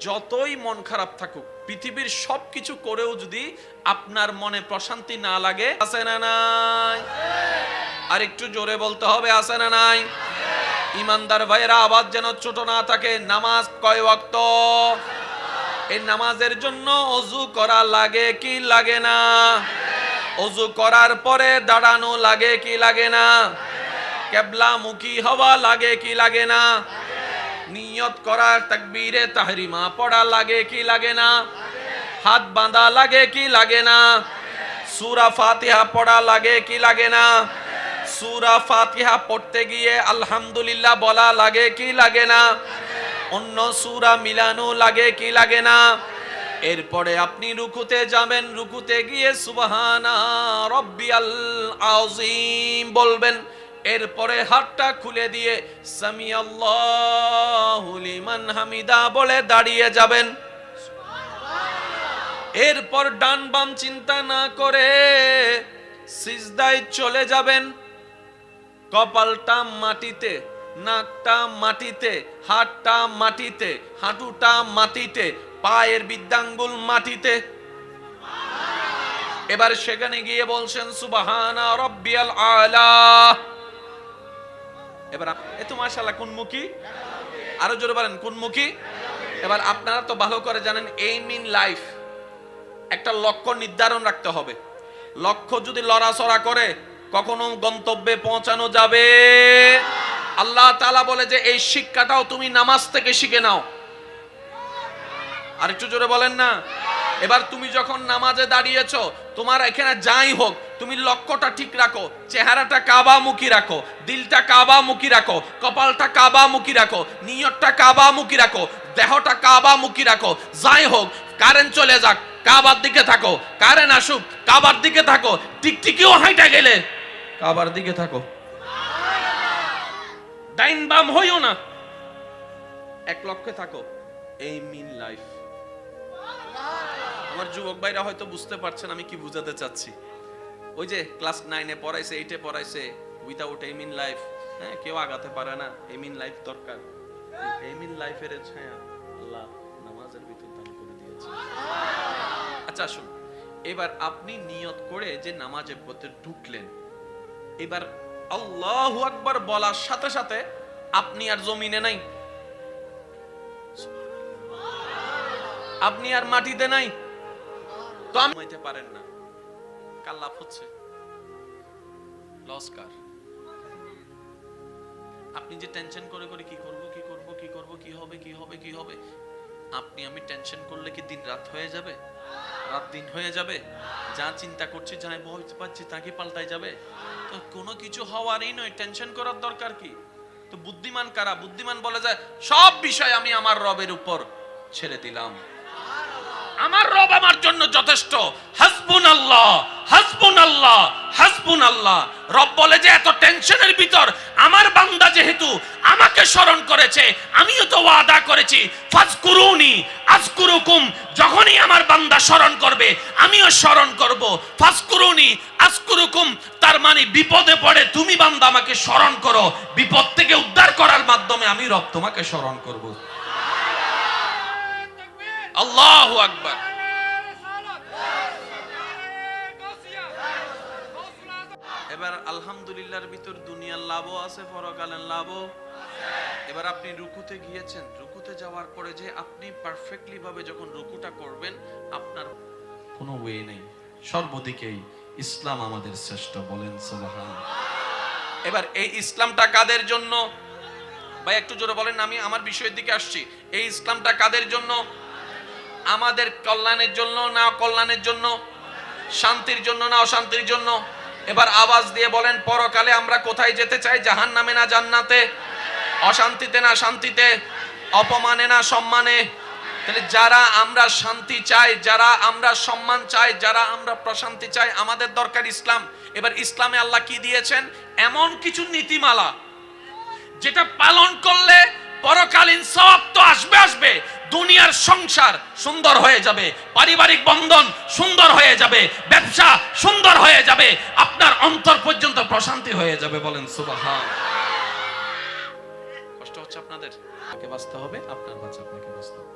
যতই মন খারাপ থাকুক, পৃথিবীর সবকিছু করেও যদি আপনার মনে প্রশান্তি না লাগে, আছে না নাই? আর একটু জোরে বলতে হবে, আছে না নাই? ইমানদার ভাইয়েরা, আওয়াজ যেন ছোট না থাকে। নামাজ কয় ওয়াক্ত? এই নামাজের জন্য ওযু করা লাগে কি লাগে না? ওযু করার পরে দাঁড়ানো লাগে কি লাগে না? কিবলামুখী হওয়া লাগে কি লাগে না? নিয়ত করা, তাকবীরে তাহরিমা পড়া লাগে কি লাগে না? হাত বাঁধা লাগে কি লাগে না? সূরা ফাতিহা পড়া লাগে কি লাগে না? সূরা ফাতিহা পড়তে গিয়ে আলহামদুলিল্লাহ বলা লাগে কি লাগে না? অন্য সূরা মিলানো লাগে কি লাগে না? এরপরে আপনি রুকুতে যাবেন, রুকুতে গিয়ে সুবহানা রাব্বিয়াল আযীম বলবেন। এরপরে হাতটা খুলে দিয়ে সামিআল্লাহু লিমান হামিদা বলে দাঁড়িয়ে যাবেন। এরপর ডান বাম চিন্তা না করে সিজদায় চলে যাবেন। কপালটা মাটিতে, নাকটা মাটিতে, হাতটা মাটিতে, হাঁটুটা মাটিতে, পায়ের বৃদ্ধাঙ্গুল মাটিতে। এবার সেখানে গিয়ে বলছেন সুবহানা রাব্বিয়াল আলা। এবার এত মাশাআল্লাহ কোন মুখী? আরো জোরে বলেন কোন মুখী? এবার আপনারা তো ভালো করে জানেন, এইম ইন লাইফ, একটা লক্ষ্য নির্ধারণ রাখতে হবে। লক্ষ্য যদি লড়াচড়া করে কখনো গন্তব্যে পৌঁছানো যাবে? আল্লাহ তাআলা বলে যে এই শিক্ষাটাও তুমি নামাজ থেকে শিখে নাও। আর একটু জোরে বলেন না। এবার তুমি যখন নামাজে দাঁড়িয়েছো, তোমার এখানে যাই হোক, তুমি লক্ষ্যটা ঠিক রাখো, চেহারাটা কাবামুখী রাখো, দিলটা কাবামুখী রাখো, কপালটা কাবামুখী রাখো, নিয়তটা কাবামুখী রাখো, দেহটা কাবামুখী রাখো। যাই হোক, কারেন্ট চলে যাক, কাবার দিকে থাকো, কারেন্ট আসুক, কাবার দিকে থাকো, টিকটিকিও হাইটা গেলে কাবার দিকে থাকো। ডাইন বাম হইও না, এক লক্ষ্যে থাকো। Aim in life. আমার যুবক ভাইরা হয়তো বুঝতে পারছেন আমি কি বুঝাতে চাচ্ছি। ওই যে ক্লাস 9 এ পড়াইছে, 8 এ পড়াইছে, উইদাউট এইম ইন লাইফ, হ্যাঁ, কেউ আগাতে পারে না। এইম ইন লাইফ দরকার। এইম ইন লাইফের ছায়া আল্লাহ নামাজের ভিতর দান করে দিয়েছে। আচ্ছা আসুন, এবার আপনি নিয়ত করে যে নামাজের ভিতরে ঢুকলেন, এবার আল্লাহু আকবার বলার সাথে সাথে আপনি আর জমিনে নাই, আপনি আর মাটিতে নাই, তো আমি হইতে পারেন না। কার লাভ হচ্ছে? লসকার। আপনি যে টেনশন করে করে কি করব কি করব কি করব, কি হবে কি হবে কি হবে, আপনি আমি টেনশন করলে কি দিন রাত হয়ে যাবে? রাত দিন হয়ে যাবে? যা চিন্তা করছি, যা ভয় পাচ্ছি, তা কি পাল্টাই যাবে? তো কোনো কিছু হওয়ারই নয়, টেনশন করার দরকার কি? তো বুদ্ধিমান কারা? বুদ্ধিমান বলে যায় সব বিষয় আমি আমার রবের উপর ছেড়ে দিলাম, আমার রব আমার জন্য যথেষ্ট। হাসবুনাল্লাহ হাসবুনাল্লাহ হাসবুনাল্লাহ। রব বলে যে এত টেনশনের ভিতর আমার বান্দা যেহেতু আমাকে স্মরণ করেছে, আমিও তো ওয়াদা করেছি ফাজকুরুনি আযকুরুকুম, যখনই আমার বান্দা স্মরণ করবে আমিও স্মরণ করব। ফাজকুরুনি আযকুরুকুম, তার মানে বিপদে পড়ে তুমি বান্দা আমাকে স্মরণ করো, বিপদ থেকে উদ্ধার করার মাধ্যমে আমি রব তোমাকে স্মরণ করব। আল্লাহু আকবার। এবার আলহামদুলিল্লাহর ভিতর দুনিয়ার লাভও আছে, পরকালের লাভও। এবার আপনি রুকুতে গিয়েছেন, রুকুতে যাওয়ার পরে যে আপনি পারফেক্টলি ভাবে যখন রুকুটা করবেন, আপনার কোনো ওয়ে নেই, সর্বদিকেই ইসলাম আমাদের শ্রেষ্ঠ। বলেন সুবহানাল্লাহ। এবার এই ইসলামটা কাদের জন্য? ভাই একটু জোরে বলেন, আমি আমার বিষয়ের দিকে আসছি। এই ইসলামটা কাদের জন্য? আমাদের কল্যাণের জন্য না অকল্যাণের জন্য? শান্তির জন্য না অশান্তির জন্য? এবার আওয়াজ দিয়ে বলেন, পরকালে আমরা কোথায় যেতে চাই? জাহান্নামে না জান্নাতে? অশান্তিতে না শান্তিতে? অপমানে না সম্মানে? তাহলে যারা আমরা শান্তি চাই, যারা আমরা সম্মান চাই, যারা আমরা প্রশান্তি চাই, আমাদের দরকার ইসলাম। এবার ইসলামে আল্লাহ কি দিয়েছেন? এমন কিছু নীতিমালা যেটা পালন করলে পরকালীন সওয়াব তো আসবে আসবে, দুনিয়ার সংসার সুন্দর হয়ে যাবে, পারিবারিক বন্ধন সুন্দর হয়ে যাবে, ব্যবসা সুন্দর হয়ে যাবে, আপনার অন্তর পর্যন্ত প্রশান্তি হয়ে যাবে। বলেন সুবহানাল্লাহ। কষ্ট হচ্ছে আপনাদের? আপনাকে বাঁচতে হবে, আপনার বাঁচা আপনাকে বাঁচতে হবে।